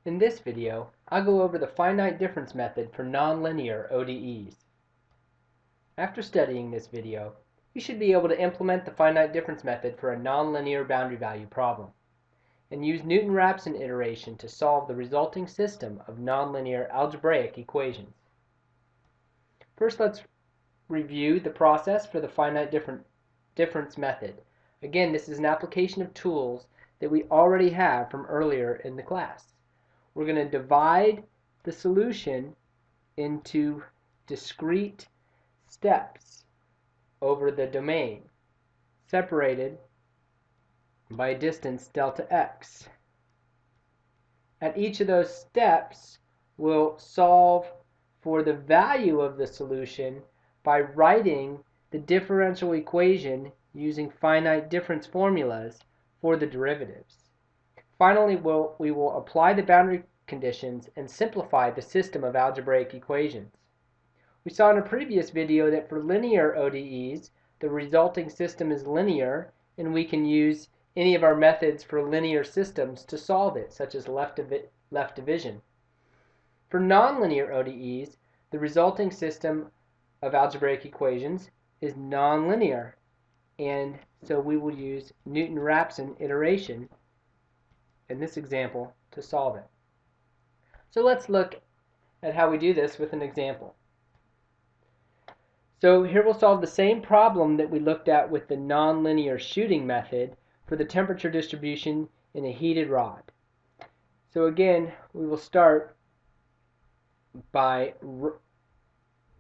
In this video, I'll go over the finite difference method for nonlinear ODEs. After studying this video, you should be able to implement the finite difference method for a nonlinear boundary value problem, and use Newton-Raphson iteration to solve the resulting system of nonlinear algebraic equations. First, let's review the process for the finite difference method. Again, this is an application of tools that we already have from earlier in the class. We're going to divide the solution into discrete steps over the domain, separated by a distance delta x. At each of those steps, we'll solve for the value of the solution by writing the differential equation using finite difference formulas for the derivatives. Finally, we will apply the boundary conditions and simplify the system of algebraic equations. We saw in a previous video that for linear ODEs, the resulting system is linear, and we can use any of our methods for linear systems to solve it, such as left division. For nonlinear ODEs, the resulting system of algebraic equations is nonlinear, and so we will use Newton-Raphson iteration in this example to solve it. So let's look at how we do this with an example. So here we'll solve the same problem that we looked at with the nonlinear shooting method for the temperature distribution in a heated rod. So again, we will start by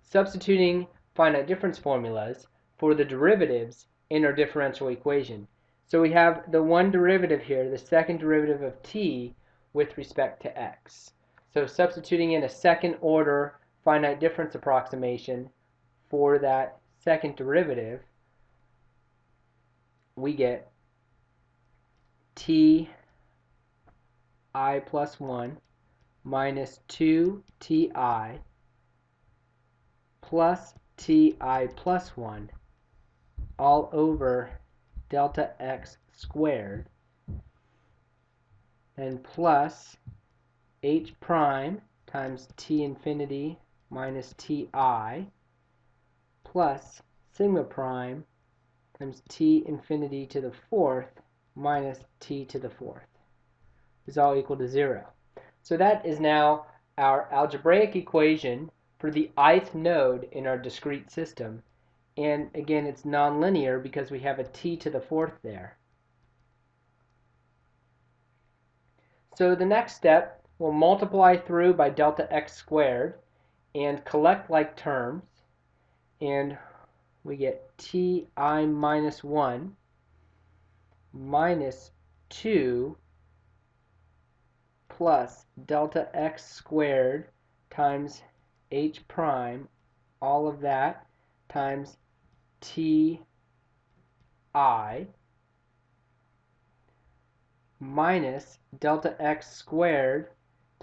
substituting finite difference formulas for the derivatives in our differential equation. So we have the one derivative here, the second derivative of t with respect to x. So substituting in a second order finite difference approximation for that second derivative, we get ti plus 1 minus 2ti plus ti plus 1 all over delta x squared, and plus h prime times t infinity minus ti plus sigma prime times t infinity to the fourth minus t to the fourth is all equal to 0. So that is now our algebraic equation for the ith node in our discrete system. And again, it's nonlinear because we have a t to the fourth there. So the next step, we'll multiply through by delta x squared and collect like terms, and we get ti minus 1 minus 2 plus delta x squared times h prime, all of that, times ti minus delta x squared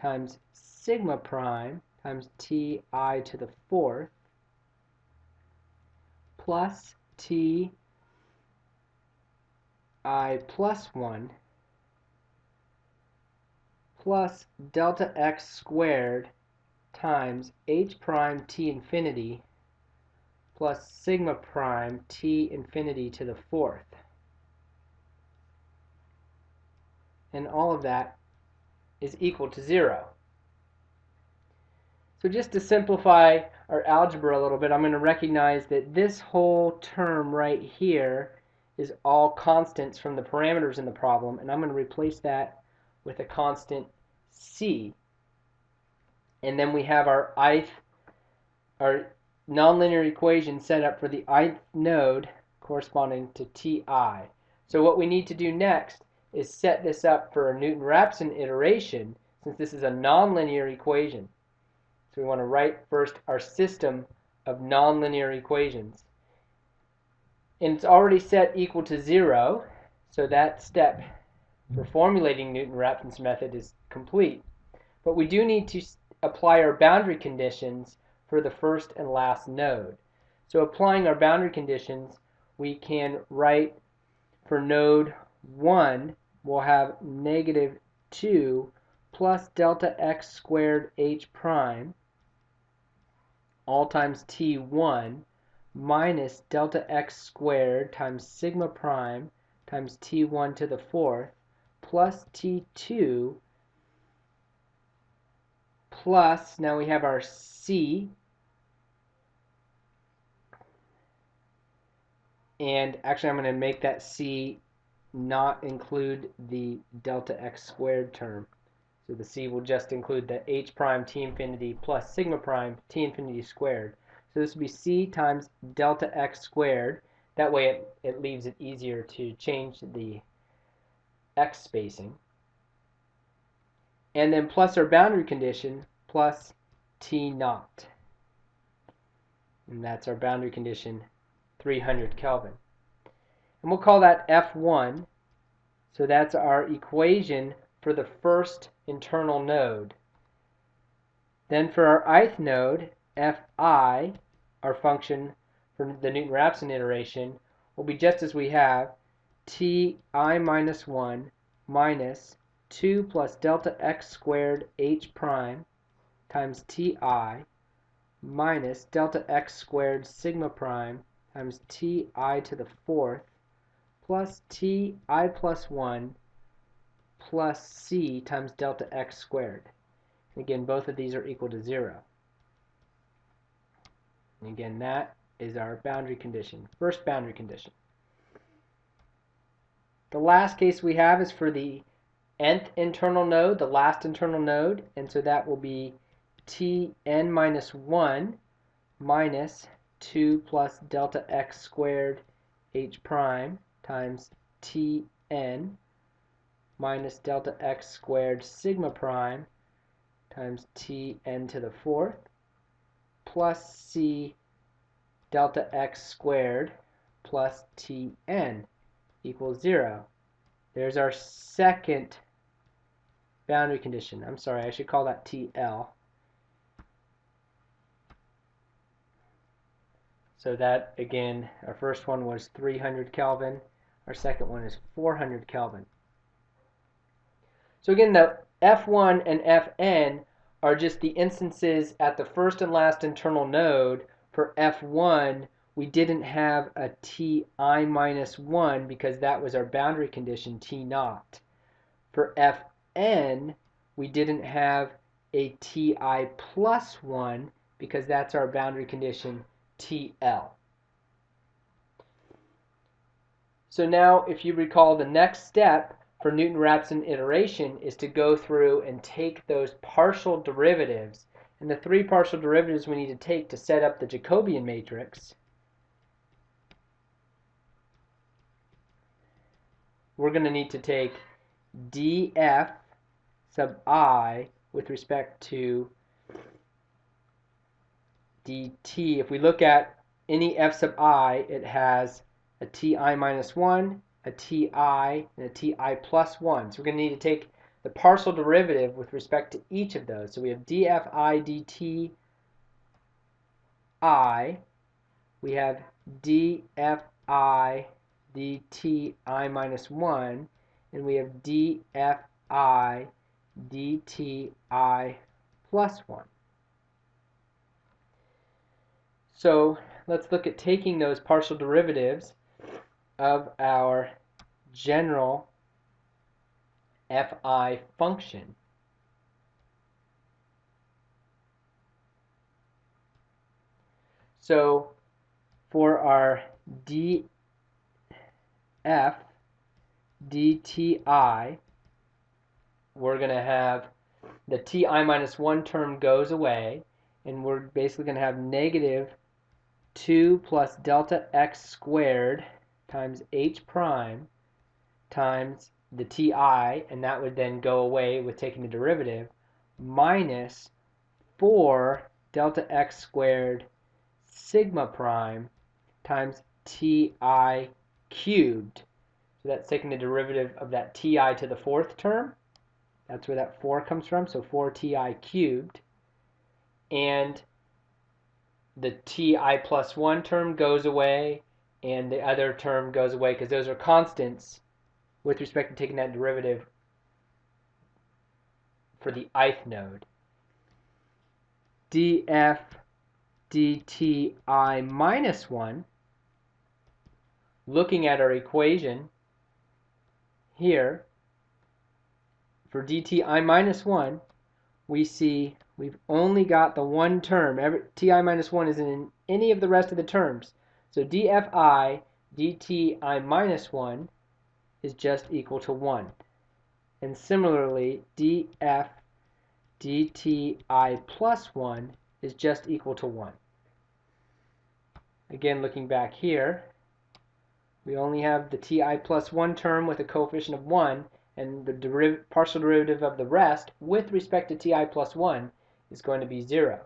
times sigma prime times ti to the fourth plus ti plus 1 plus delta x squared times h prime t infinity plus sigma prime t infinity to the fourth. And all of that is equal to 0. So just to simplify our algebra a little bit, I'm going to recognize that this whole term right here is all constants from the parameters in the problem, and I'm going to replace that with a constant c. And then we have our nonlinear equation set up for the ith node corresponding to ti. So what we need to do next is set this up for a Newton-Raphson iteration, since this is a nonlinear equation. So we want to write first our system of nonlinear equations. And it's already set equal to 0, so that step for formulating Newton-Raphson's method is complete. But we do need to apply our boundary conditions for the first and last node. So applying our boundary conditions, we can write for node 1, we'll have -2 plus delta x squared h prime all times t1 minus delta x squared times sigma prime times t1 to the fourth plus t2 plus, now we have our c, and actually I'm going to make that c not include the delta x squared term. So the c will just include the h prime t infinity plus sigma prime t infinity squared. So this will be c times delta x squared. That way it leaves it easier to change the x spacing. And then plus our boundary condition plus T naught. And that's our boundary condition, 300 Kelvin. And we'll call that F1. So that's our equation for the first internal node. Then for our ith node, Fi, our function for the Newton-Raphson iteration, will be just as we have Ti minus 1 minus 2 plus delta x squared h prime times Ti minus delta x squared sigma prime times Ti to the fourth plus Ti plus 1 plus c times delta x squared. And again, both of these are equal to 0. And again, that is our boundary condition, first boundary condition. The last case we have is for the nth internal node, the last internal node, and so that will be Tn minus 1 minus 2 plus delta x squared h prime times Tn minus delta x squared sigma prime times Tn to the fourth plus c delta x squared plus Tn equals 0. There's our second boundary condition. I'm sorry, I should call that TL. So that, again, our first one was 300 Kelvin. Our second one is 400 Kelvin. So again, the F1 and Fn are just the instances at the first and last internal node. For F1, we didn't have a Ti minus 1 because that was our boundary condition, T naught. For Fn, we didn't have a Ti plus 1 because that's our boundary condition, TL. So now, if you recall, the next step for Newton-Raphson iteration is to go through and take those partial derivatives. And the three partial derivatives we need to take to set up the Jacobian matrix, we're going to need to take df sub I with respect to dt. If we look at any f sub I, it has a Ti minus 1, a Ti, and a Ti plus 1. So we're going to need to take the partial derivative with respect to each of those. So we have dfi dt I, we have dfi dt I minus 1, and we have dfi dt I plus 1. So let's look at taking those partial derivatives of our general fi function. So for our df dti, we're going to have the Ti minus 1 term goes away, and we're basically going to have negative 2 plus delta x squared times h prime times the Ti, and that would then go away with taking the derivative, minus 4 delta x squared sigma prime times Ti cubed. So that's taking the derivative of that Ti to the fourth term. That's where that 4 comes from, so 4 Ti cubed. And the Ti plus 1 term goes away, and the other term goes away because those are constants with respect to taking that derivative for the ith node. df dt I minus 1, looking at our equation here, for dt I minus 1, we see we've only got the one term. Ti minus 1 isn't in any of the rest of the terms. So dfi dt I minus 1 is just equal to 1. And similarly, df dt I plus 1 is just equal to 1. Again, looking back here, we only have the ti plus 1 term with a coefficient of 1, and the partial derivative of the rest with respect to ti plus 1 is going to be 0.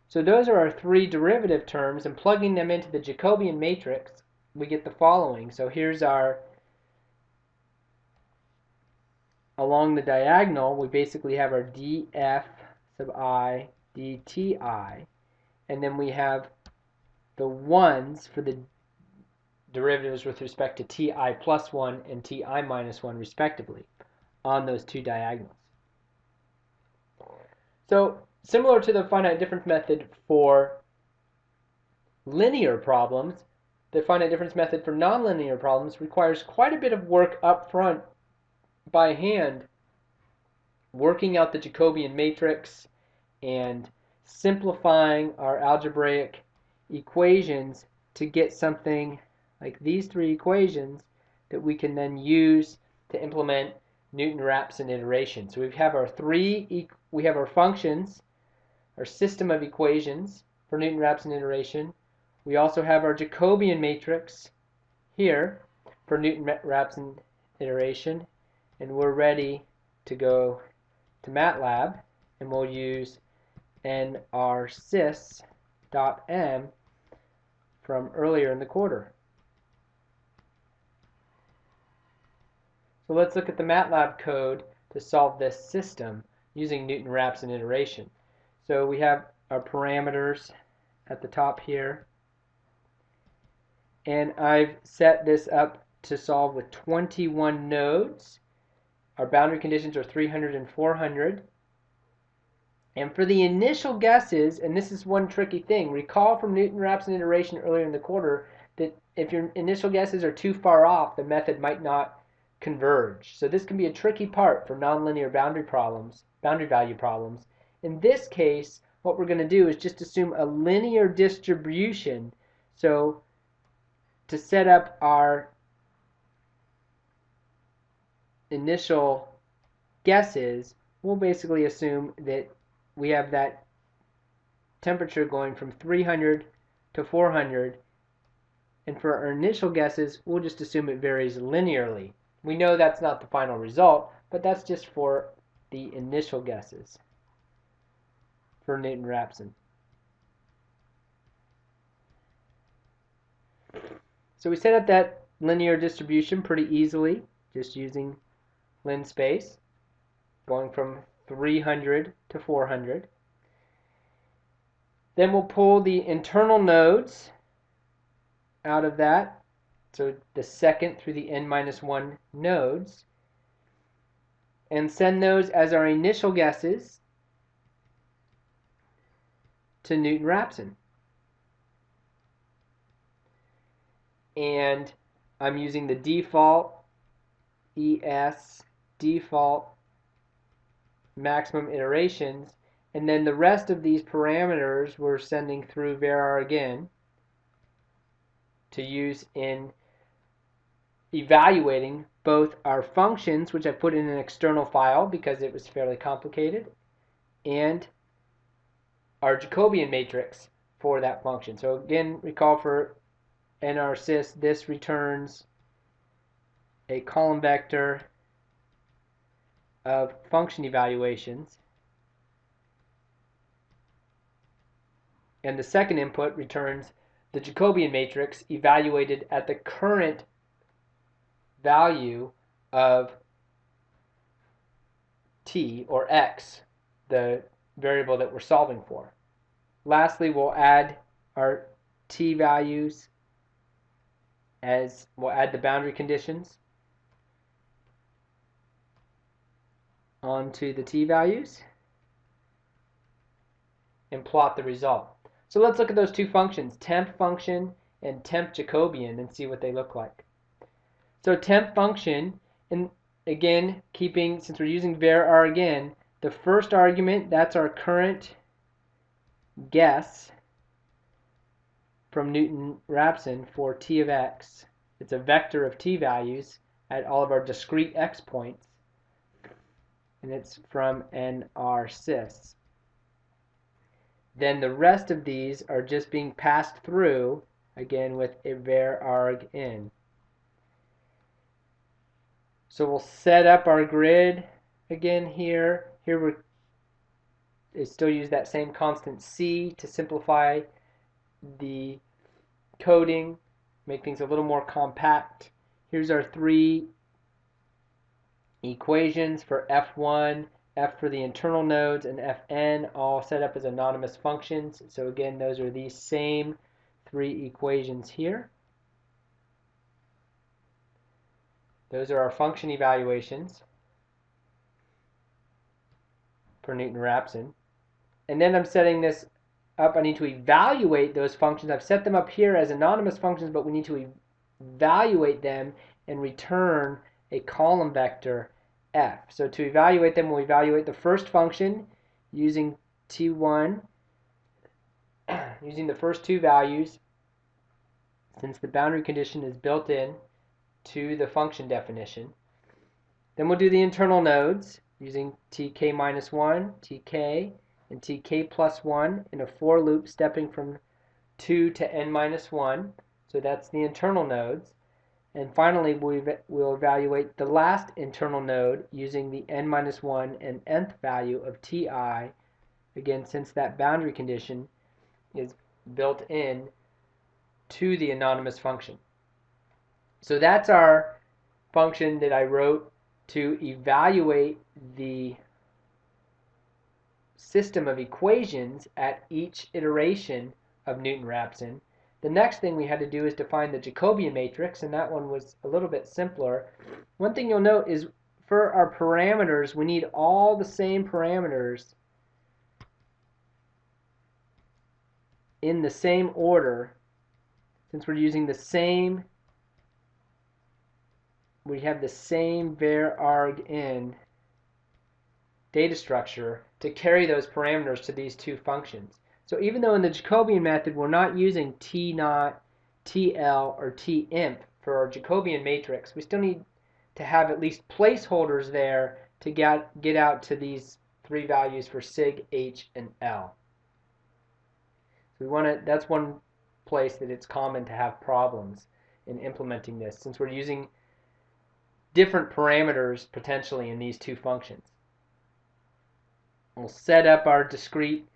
So those are our three derivative terms, and plugging them into the Jacobian matrix, we get the following. So here's our, along the diagonal, we basically have our df sub I dti, and then we have the ones for the derivatives with respect to ti plus 1 and ti minus 1 respectively on those two diagonals. So similar to the finite difference method for linear problems, the finite difference method for nonlinear problems requires quite a bit of work up front by hand, working out the Jacobian matrix and simplifying our algebraic equations to get something like these three equations that we can then use to implement Newton-Raphson iteration. So we have our functions, our system of equations for Newton-Raphson iteration. We also have our Jacobian matrix here for Newton-Raphson iteration, and we're ready to go to MATLAB, and we'll use nrsys.m from earlier in the quarter. So let's look at the MATLAB code to solve this system using Newton-Raphson iteration. So we have our parameters at the top here, and I've set this up to solve with 21 nodes. Our boundary conditions are 300 and 400. And for the initial guesses, and this is one tricky thing, recall from Newton-Raphson iteration earlier in the quarter that if your initial guesses are too far off, the method might not converge. So this can be a tricky part for nonlinear boundary value problems. In this case, what we're going to do is just assume a linear distribution. So to set up our initial guesses, we'll basically assume that we have that temperature going from 300 to 400, and for our initial guesses, we'll just assume it varies linearly. We know that's not the final result, but that's just for the initial guesses for Newton-Raphson. So we set up that linear distribution pretty easily, just using lin space, going from 300 to 400. Then we'll pull the internal nodes out of that, so the second through the n-1 nodes, and send those as our initial guesses to Newton-Raphson. And I'm using the default default maximum iterations, and then the rest of these parameters we're sending through var again to use in evaluating both our functions, which I put in an external file because it was fairly complicated, and our Jacobian matrix for that function. So again, recall for nrsys, this returns a column vector of function evaluations, and the second input returns the Jacobian matrix evaluated at the current value of t, or x, the variable that we're solving for. Lastly, we'll add our t values as we'll add the boundary conditions. onto the t-values and plot the result. So let's look at those two functions, temp function and temp Jacobian, and see what they look like. So temp function, and again, since we're using var again, the first argument, that's our current guess from Newton-Raphson for t of x. It's a vector of t values at all of our discrete x points, and it's from nr_cis. Then the rest of these are just being passed through, again with a var arg in. So we'll set up our grid again here. Here we still use that same constant c to simplify the coding, make things a little more compact. Here's our three equations for f1, f for the internal nodes, and fn, all set up as anonymous functions. So again, those are these same three equations here. Those are our function evaluations for Newton-Raphson. And then I'm setting this up. I need to evaluate those functions. I've set them up here as anonymous functions, but we need to evaluate them and return a column vector f. So to evaluate them, we'll evaluate the first function using t1, using the first two values, since the boundary condition is built in to the function definition. Then we'll do the internal nodes using tk minus 1, tk, and tk plus 1 in a for loop stepping from 2 to n minus 1. So that's the internal nodes. And finally, we'll evaluate the last internal node using the n minus 1 and nth value of ti, again, since that boundary condition is built in to the anonymous function. So that's our function that I wrote to evaluate the system of equations at each iteration of Newton-Raphson. The next thing we had to do is define the Jacobian matrix, and that one was a little bit simpler. One thing you'll note is for our parameters, we need all the same parameters in the same order. Since we're using the same, we have the same var arg in data structure to carry those parameters to these two functions. So even though in the Jacobian method we're not using t0, tl, or timp for our Jacobian matrix, we still need to have at least placeholders there to get out to these three values for sig, h, and l. So that's one place that it's common to have problems in implementing this, since we're using different parameters potentially in these two functions. We'll set up our discrete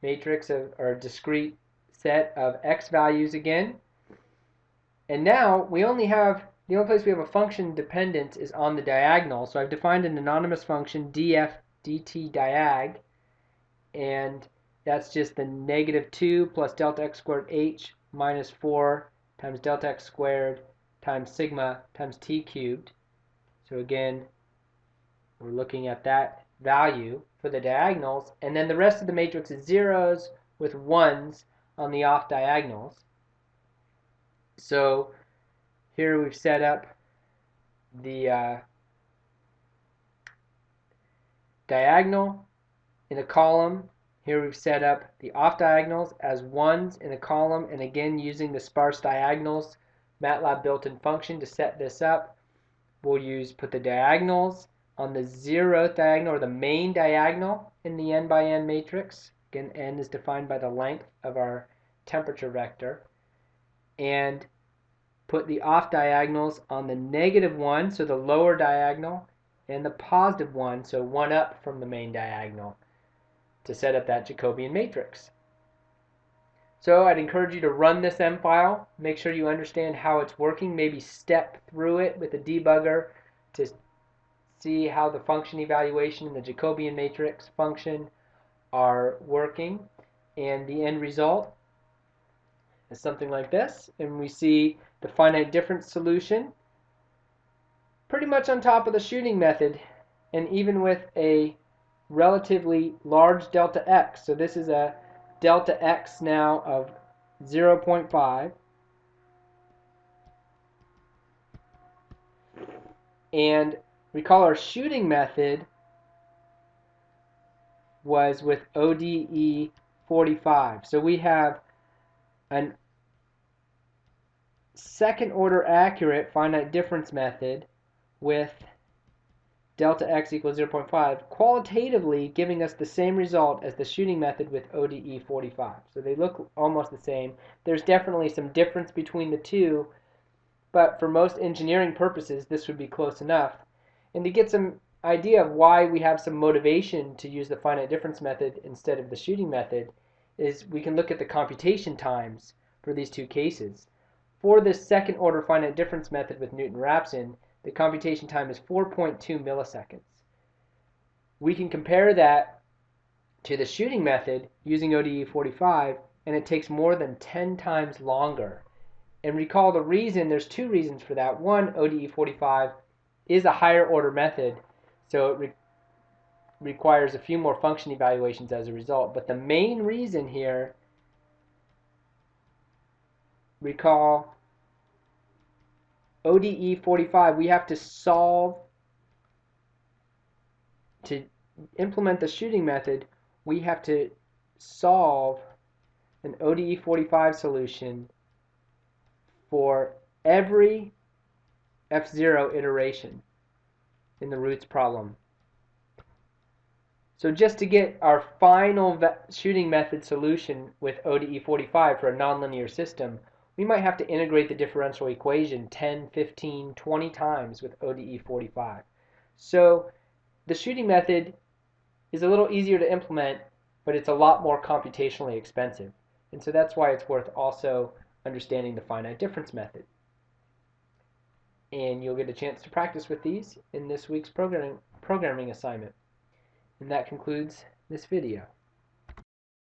matrix or discrete set of x values again. And now the only place we have a function dependence is on the diagonal. So I've defined an anonymous function df dt diag, and that's just the -2 plus delta x squared h minus 4 times delta x squared times sigma times t cubed. So again, we're looking at that value for the diagonals, and then the rest of the matrix is zeros with ones on the off diagonals. So here we've set up the diagonal in a column. Here we've set up the off diagonals as ones in a column, and again using the sparse diagonals MATLAB built-in function to set this up. We'll put the diagonals on the 0th diagonal, or the main diagonal, in the n by n matrix. Again, n is defined by the length of our temperature vector. And put the off diagonals on the -1, so the lower diagonal, and the +1, so one up from the main diagonal, to set up that Jacobian matrix. So I'd encourage you to run this M file, make sure you understand how it's working, maybe step through it with a debugger to see how the function evaluation and the Jacobian matrix function are working, and the end result is something like this, and we see the finite difference solution pretty much on top of the shooting method and even with a relatively large delta x, so this is a delta x now of 0.5, and recall our shooting method was with ODE 45. So we have a second order accurate finite difference method with delta x equals 0.5, qualitatively giving us the same result as the shooting method with ODE 45. So they look almost the same. There's definitely some difference between the two, but for most engineering purposes, this would be close enough. And to get some idea of why we have some motivation to use the finite difference method instead of the shooting method is we can look at the computation times for these two cases. For this second order finite difference method with Newton-Raphson, the computation time is 4.2 milliseconds. We can compare that to the shooting method using ODE 45, and it takes more than 10 times longer. And recall the reason, there's two reasons for that. One, ODE 45 is a higher order method, so it requires a few more function evaluations as a result. But the main reason here, recall, ODE 45, we have to solve, to implement the shooting method, we have to solve an ODE 45 solution for every F0 iteration in the roots problem. So just to get our final shooting method solution with ODE 45 for a nonlinear system, we might have to integrate the differential equation 10, 15, 20 times with ODE 45. So the shooting method is a little easier to implement, but it's a lot more computationally expensive. And so that's why it's worth also understanding the finite difference method. And you'll get a chance to practice with these in this week's programming assignment. And that concludes this video.